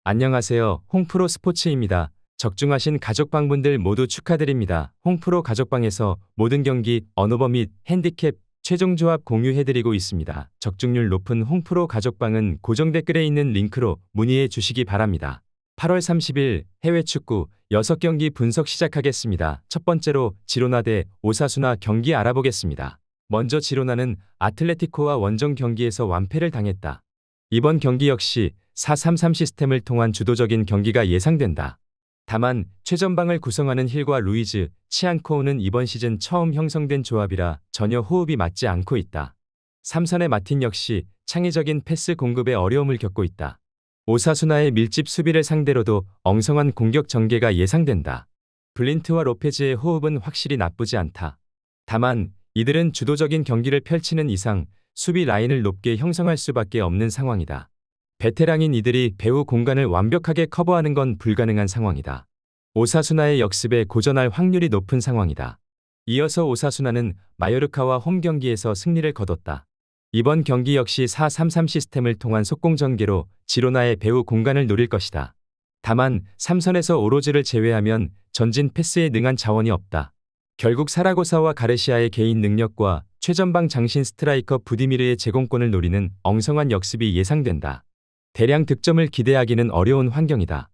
안녕하세요. 홍프로 스포츠입니다. 적중하신 가족방분들 모두 축하드립니다. 홍프로 가족방에서 모든 경기, 언오버 및 핸디캡, 최종 조합 공유해드리고 있습니다. 적중률 높은 홍프로 가족방은 고정 댓글에 있는 링크로 문의해 주시기 바랍니다. 8월 30일 해외 축구 6경기 분석 시작하겠습니다. 첫 번째로 지로나 대 오사수나 경기 알아보겠습니다. 먼저 지로나는 아틀레티코와 원정 경기에서 완패를 당했다. 이번 경기 역시 4-3-3 시스템을 통한 주도적인 경기가 예상된다. 다만 최전방을 구성하는 힐과 루이즈, 치안코우는 이번 시즌 처음 형성된 조합이라 전혀 호흡이 맞지 않고 있다. 삼선의 마틴 역시 창의적인 패스 공급에 어려움을 겪고 있다. 오사수나의 밀집 수비를 상대로도 엉성한 공격 전개가 예상된다. 블린트와 로페즈의 호흡은 확실히 나쁘지 않다. 다만 이들은 주도적인 경기를 펼치는 이상 수비 라인을 높게 형성할 수밖에 없는 상황이다. 베테랑인 이들이 배후 공간을 완벽하게 커버하는 건 불가능한 상황이다. 오사수나의 역습에 고전할 확률이 높은 상황이다. 이어서 오사수나는 마요르카와 홈 경기에서 승리를 거뒀다. 이번 경기 역시 4-3-3 시스템을 통한 속공 전개로 지로나의 배후 공간을 노릴 것이다. 다만 3선에서 오로즈를 제외하면 전진 패스에 능한 자원이 없다. 결국 사라고사와 가르시아의 개인 능력과 최전방 장신 스트라이커 부디미르의 제공권을 노리는 엉성한 역습이 예상된다. 대량 득점을 기대하기는 어려운 환경이다.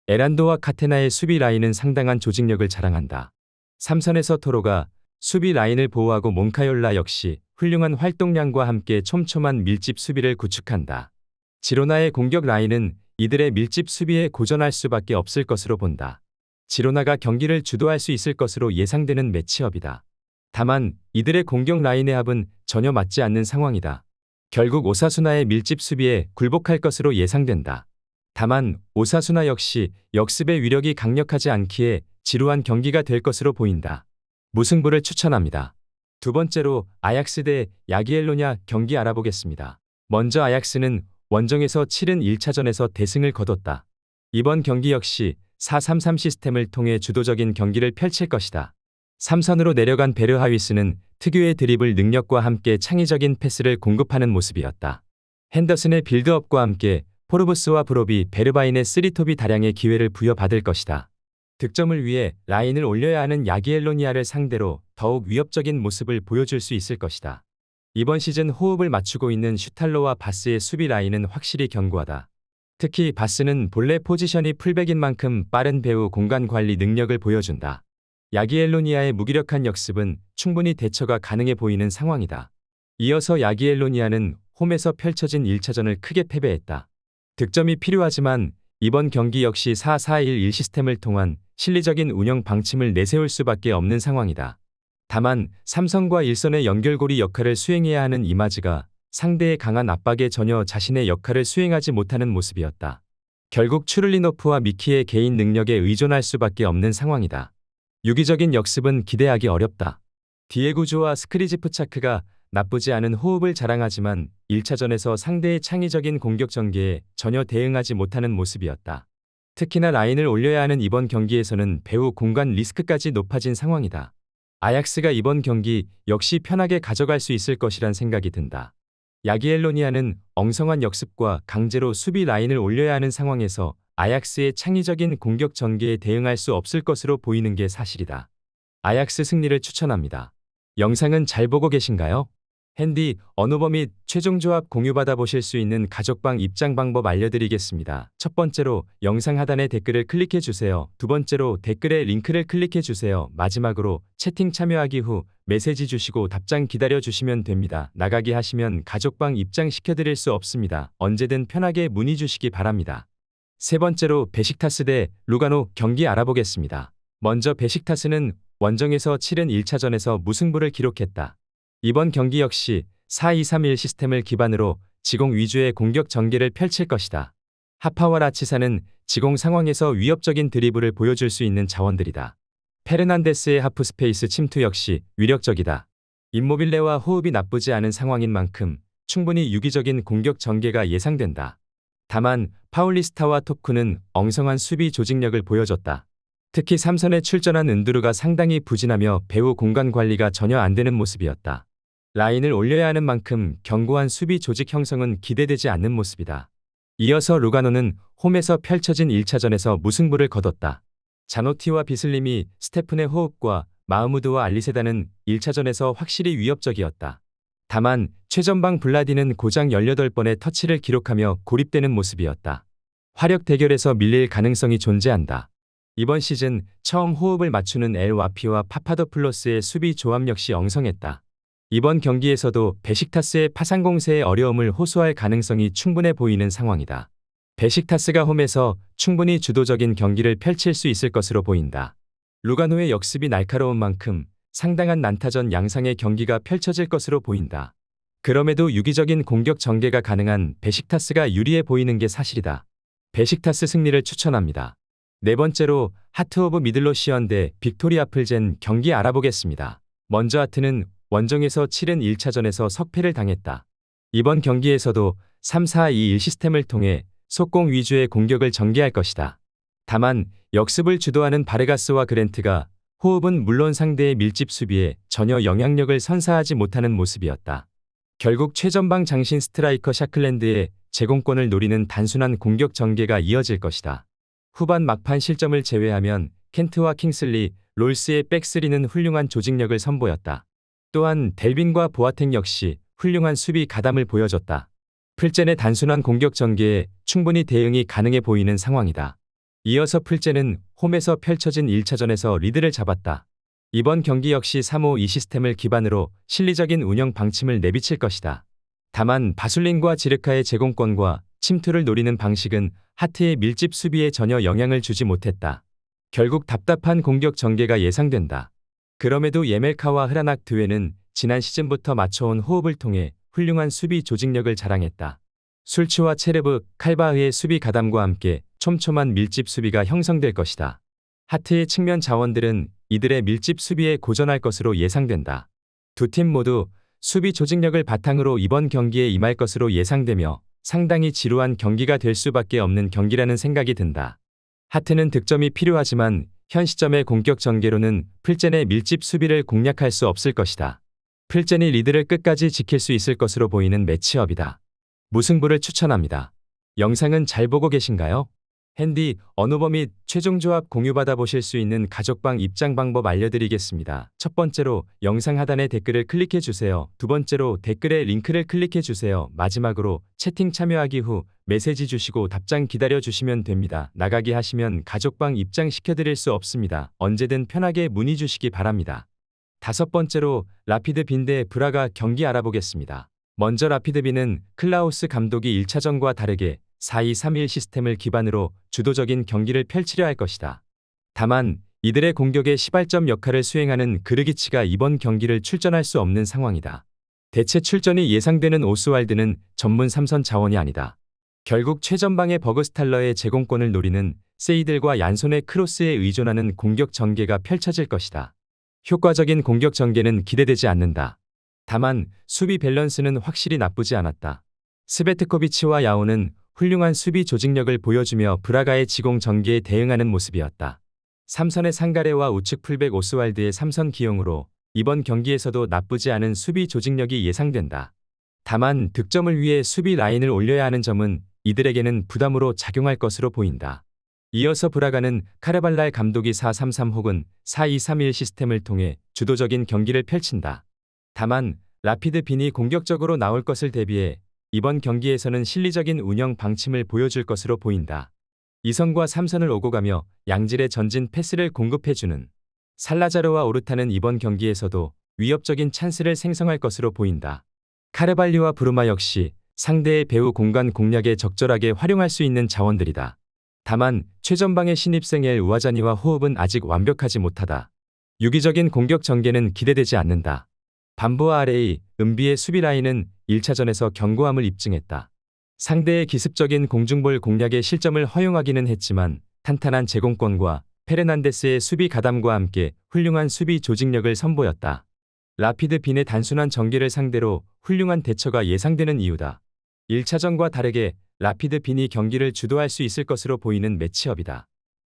에란도와 카테나의 수비 라인은 상당한 조직력을 자랑한다. 3선에서 토로가 수비 라인을 보호하고 몬카yor라 역시 훌륭한 활동량과 함께 촘촘한 밀집 수비를 구축한다. 지로나의 공격 라인은 이들의 밀집 수비에 고전할 수밖에 없을 것으로 본다. 지로나가 경기를 주도할 수 있을 것으로 예상되는 매치업이다. 다만 이들의 공격 라인의 합은 전혀 맞지 않는 상황이다. 결국 오사수나의 밀집 수비에 굴복할 것으로 예상된다. 다만 오사수나 역시 역습의 위력이 강력하지 않기에 지루한 경기가 될 것으로 보인다. 무승부를 추천합니다. 두 번째로 아약스 대 야기엘로냐 경기 알아보겠습니다. 먼저 아약스는 원정에서 치른 1차전에서 대승을 거뒀다. 이번 경기 역시 4-3-3 시스템을 통해 주도적인 경기를 펼칠 것이다. 3선으로 내려간 베르하위스는 특유의 드리블 능력과 함께 창의적인 패스를 공급하는 모습이었다. 핸더슨의 빌드업과 함께 포르브스와 브로비, 베르바인의 쓰리톱이 다량의 기회를 부여받을 것이다. 득점을 위해 라인을 올려야 하는 야기엘로니아를 상대로 더욱 위협적인 모습을 보여줄 수 있을 것이다. 이번 시즌 호흡을 맞추고 있는 슈탈로와 바스의 수비 라인은 확실히 견고하다. 특히 바스는 본래 포지션이 풀백인 만큼 빠른 배후 공간 관리 능력을 보여준다. 야기엘로니아의 무기력한 역습은 충분히 대처가 가능해 보이는 상황이다. 이어서 야기엘로니아는 홈에서 펼쳐진 1차전을 크게 패배했다. 득점이 필요하지만 이번 경기 역시 4-4-1 시스템을 통한 실리적인 운영 방침을 내세울 수밖에 없는 상황이다. 다만 3선과 1선의 연결고리 역할을 수행해야 하는 이마즈가 상대의 강한 압박에 전혀 자신의 역할을 수행하지 못하는 모습이었다. 결국 추를리노프와 미키의 개인 능력에 의존할 수밖에 없는 상황이다. 유기적인 역습은 기대하기 어렵다. 디에구조와 스크리지프차크가 나쁘지 않은 호흡을 자랑하지만 1차전에서 상대의 창의적인 공격 전개에 전혀 대응하지 못하는 모습이었다. 특히나 라인을 올려야 하는 이번 경기에서는 배후 공간 리스크까지 높아진 상황이다. 아약스가 이번 경기 역시 편하게 가져갈 수 있을 것이란 생각이 든다. 야기엘로니아는 엉성한 역습과 강제로 수비 라인을 올려야 하는 상황에서 아약스의 창의적인 공격 전개에 대응할 수 없을 것으로 보이는 게 사실이다. 아약스 승리를 추천합니다. 영상은 잘 보고 계신가요? 핸디, 언오버 및 최종 조합 공유받아 보실 수 있는 가족방 입장 방법 알려드리겠습니다. 첫 번째로 영상 하단에 댓글을 클릭해 주세요. 두 번째로 댓글에 링크를 클릭해 주세요. 마지막으로 채팅 참여하기 후 메시지 주시고 답장 기다려 주시면 됩니다. 나가기 하시면 가족방 입장 시켜드릴 수 없습니다. 언제든 편하게 문의 주시기 바랍니다. 세 번째로 베식타스 대 루가노 경기 알아보겠습니다. 먼저 베식타스는 원정에서 치른 1차전에서 무승부를 기록했다. 이번 경기 역시 4-2-3-1 시스템을 기반으로 지공 위주의 공격 전개를 펼칠 것이다. 하파와 라치사는 지공 상황에서 위협적인 드리블을 보여줄 수 있는 자원들이다. 페르난데스의 하프 스페이스 침투 역시 위력적이다. 임모빌레와 호흡이 나쁘지 않은 상황인 만큼 충분히 유기적인 공격 전개가 예상된다. 다만 파울리스타와 토쿠는 엉성한 수비 조직력을 보여줬다. 특히 3선에 출전한 은두르가 상당히 부진하며 배후 공간 관리가 전혀 안 되는 모습이었다. 라인을 올려야 하는 만큼 견고한 수비 조직 형성은 기대되지 않는 모습이다. 이어서 루가노는 홈에서 펼쳐진 1차전에서 무승부를 거뒀다. 자노티와 비슬림이 스테픈의 호흡과 마흐무드와 알리세다는 1차전에서 확실히 위협적이었다. 다만 최전방 블라디는 고작 18번의 터치를 기록하며 고립되는 모습이었다. 화력 대결에서 밀릴 가능성이 존재한다. 이번 시즌 처음 호흡을 맞추는 엘 와피와 파파도플로스의 수비 조합 역시 엉성했다. 이번 경기에서도 베식타스의 파상 공세의 어려움을 호소할 가능성이 충분해 보이는 상황이다. 베식타스가 홈에서 충분히 주도적인 경기를 펼칠 수 있을 것으로 보인다. 루가노의 역습이 날카로운 만큼 상당한 난타전 양상의 경기가 펼쳐질 것으로 보인다. 그럼에도 유기적인 공격 전개가 가능한 베식타스가 유리해 보이는 게 사실이다. 베식타스 승리를 추천합니다. 네 번째로 하트 오브 미들로시언 대 빅토리아 플젠 경기 알아보겠습니다. 먼저 하트는 원정에서 치른 1차전에서 석패를 당했다. 이번 경기에서도 3-4-2-1 시스템을 통해 속공 위주의 공격을 전개할 것이다. 다만 역습을 주도하는 바르가스와 그랜트가 호흡은 물론 상대의 밀집 수비에 전혀 영향력을 선사하지 못하는 모습이었다. 결국 최전방 장신 스트라이커 샤클랜드의 제공권을 노리는 단순한 공격 전개가 이어질 것이다. 후반 막판 실점을 제외하면 켄트와 킹슬리, 롤스의 백스리는 훌륭한 조직력을 선보였다. 또한 델빈과 보아텍 역시 훌륭한 수비 가담을 보여줬다. 플젠의 단순한 공격 전개에 충분히 대응이 가능해 보이는 상황이다. 이어서 플젠은 홈에서 펼쳐진 1차전에서 리드를 잡았다. 이번 경기 역시 3-5-2 시스템을 기반으로 실리적인 운영 방침을 내비칠 것이다. 다만 바술린과 지르카의 제공권과 침투를 노리는 방식은 하트의 밀집 수비에 전혀 영향을 주지 못했다. 결국 답답한 공격 전개가 예상된다. 그럼에도 예멜카와 흐라낙 드웨는 지난 시즌부터 맞춰온 호흡을 통해 훌륭한 수비 조직력을 자랑했다. 술츠와 체르브, 칼바흐의 수비 가담과 함께 촘촘한 밀집 수비가 형성될 것이다. 하트의 측면 자원들은 이들의 밀집 수비에 고전할 것으로 예상된다. 두 팀 모두 수비 조직력을 바탕으로 이번 경기에 임할 것으로 예상되며 상당히 지루한 경기가 될 수밖에 없는 경기라는 생각이 든다. 하트는 득점이 필요하지만 현 시점의 공격 전개로는 플젠의 밀집 수비를 공략할 수 없을 것이다. 플젠이 리드를 끝까지 지킬 수 있을 것으로 보이는 매치업이다. 무승부를 추천합니다. 영상은 잘 보고 계신가요? 핸디, 언어버 및 최종 조합 공유받아 보실 수 있는 가족방 입장 방법 알려드리겠습니다. 첫 번째로 영상 하단의 댓글을 클릭해 주세요. 두 번째로 댓글에 링크를 클릭해 주세요. 마지막으로 채팅 참여하기 후 메시지 주시고 답장 기다려 주시면 됩니다. 나가기 하시면 가족방 입장 시켜드릴 수 없습니다. 언제든 편하게 문의 주시기 바랍니다. 다섯 번째로 라피드 빈대 브라가 경기 알아보겠습니다. 먼저 라피드 빈은 클라우스 감독이 1차전과 다르게 4-2-3-1 시스템을 기반으로 주도적인 경기를 펼치려 할 것이다. 다만 이들의 공격의 시발점 역할을 수행하는 그르기치가 이번 경기를 출전할 수 없는 상황이다. 대체 출전이 예상되는 오스왈드는 전문 3선 자원이 아니다. 결국 최전방의 버그스탈러의 제공권을 노리는 세이들과 얀손의 크로스에 의존하는 공격 전개가 펼쳐질 것이다. 효과적인 공격 전개는 기대되지 않는다. 다만 수비 밸런스는 확실히 나쁘지 않았다. 스베트코비치와 야오는 훌륭한 수비 조직력을 보여주며 브라가의 지공 전개에 대응하는 모습이었다. 3선의 상가레와 우측 풀백 오스왈드의 3선 기용으로 이번 경기에서도 나쁘지 않은 수비 조직력이 예상된다. 다만 득점을 위해 수비 라인을 올려야 하는 점은 이들에게는 부담으로 작용할 것으로 보인다. 이어서 브라가는 카르발랄 감독이 4-3-3 혹은 4-2-3-1 시스템을 통해 주도적인 경기를 펼친다. 다만 라피드 빈이 공격적으로 나올 것을 대비해 이번 경기에서는 실리적인 운영 방침을 보여줄 것으로 보인다. 2선과 3선을 오고 가며 양질의 전진 패스를 공급해주는 살라자르와 오르타는 이번 경기에서도 위협적인 찬스를 생성할 것으로 보인다. 카르발리와 브루마 역시 상대의 배후 공간 공략에 적절하게 활용할 수 있는 자원들이다. 다만 최전방의 신입생 엘 우아자니와 호흡은 아직 완벽하지 못하다. 유기적인 공격 전개는 기대되지 않는다. 반부와 RA, 은비의 수비 라인은 1차전에서 견고함을 입증했다. 상대의 기습적인 공중볼 공략의 실점을 허용하기는 했지만 탄탄한 제공권과 페르난데스의 수비 가담과 함께 훌륭한 수비 조직력을 선보였다. 라피드 빈의 단순한 전개를 상대로 훌륭한 대처가 예상되는 이유다. 1차전과 다르게 라피드 빈이 경기를 주도할 수 있을 것으로 보이는 매치업이다.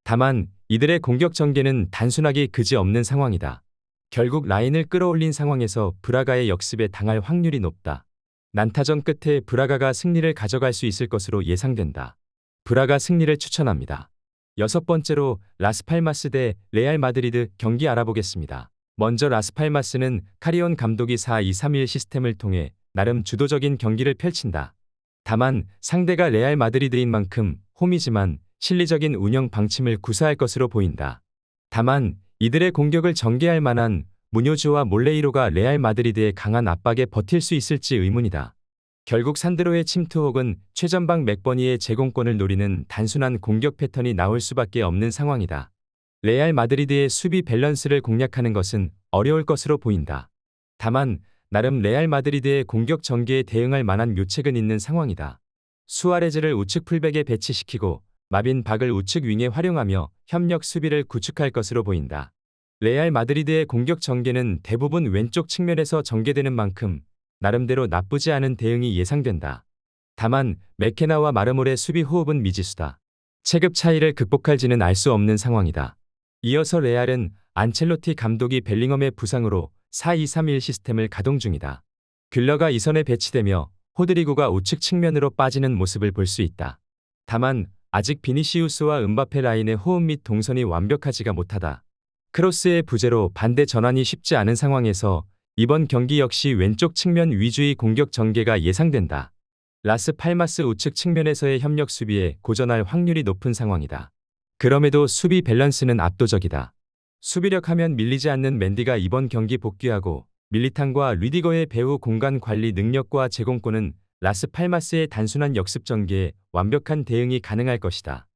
다만 이들의 공격 전개는 단순하기 그지없는 상황이다. 결국 라인을 끌어올린 상황에서 브라가의 역습에 당할 확률이 높다. 난타전 끝에 브라가가 승리를 가져갈 수 있을 것으로 예상된다. 브라가 승리를 추천합니다. 여섯 번째로 라스팔마스 대 레알 마드리드 경기 알아보겠습니다. 먼저 라스팔마스는 카리온 감독이 4-2-3-1 시스템을 통해 나름 주도적인 경기를 펼친다. 다만 상대가 레알 마드리드인 만큼 홈이지만 실리적인 운영 방침을 구사할 것으로 보인다. 다만 이들의 공격을 전개할 만한 무뇨주와 몰레이로가 레알 마드리드의 강한 압박에 버틸 수 있을지 의문이다. 결국 산드로의 침투 혹은 최전방 맥버니의 제공권을 노리는 단순한 공격 패턴이 나올 수밖에 없는 상황이다. 레알 마드리드의 수비 밸런스를 공략하는 것은 어려울 것으로 보인다. 다만 나름 레알 마드리드의 공격 전개에 대응할 만한 묘책은 있는 상황이다. 수아레즈를 우측 풀백에 배치시키고 마빈 박을 우측 윙에 활용하며 협력 수비를 구축할 것으로 보인다. 레알 마드리드의 공격 전개는 대부분 왼쪽 측면에서 전개되는 만큼 나름대로 나쁘지 않은 대응이 예상된다. 다만 맥케나와 마르몰의 수비 호흡은 미지수다. 체급 차이를 극복할지는 알 수 없는 상황이다. 이어서 레알은 안첼로티 감독이 벨링엄의 부상으로 4-2-3-1 시스템을 가동 중이다. 귤러가 이선에 배치되며 호드리구가 우측 측면으로 빠지는 모습을 볼 수 있다. 다만 아직 비니시우스와 음바페 라인의 호흡 및 동선이 완벽하지가 못하다. 크로스의 부재로 반대 전환이 쉽지 않은 상황에서 이번 경기 역시 왼쪽 측면 위주의 공격 전개가 예상된다. 라스 팔마스 우측 측면에서의 협력 수비에 고전할 확률이 높은 상황이다. 그럼에도 수비 밸런스는 압도적이다. 수비력 하면 밀리지 않는 맨디가 이번 경기 복귀하고 밀리탄과 리디거의 배후 공간 관리 능력과 제공권은 라스 팔마스의 단순한 역습 전개에 완벽한 대응이 가능할 것이다.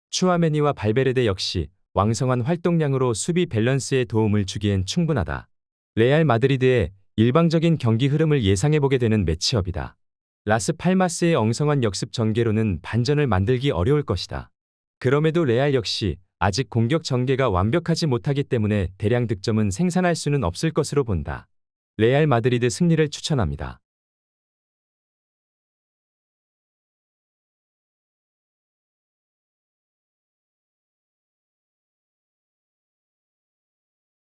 추아메니와 발베르데 역시 왕성한 활동량으로 수비 밸런스에 도움을 주기엔 충분하다. 레알 마드리드의 일방적인 경기 흐름을 예상해보게 되는 매치업이다. 라스 팔마스의 엉성한 역습 전개로는 반전을 만들기 어려울 것이다. 그럼에도 레알 역시 아직 공격 전개가 완벽하지 못하기 때문에 대량 득점은 생산할 수는 없을 것으로 본다. 레알 마드리드 승리를 추천합니다.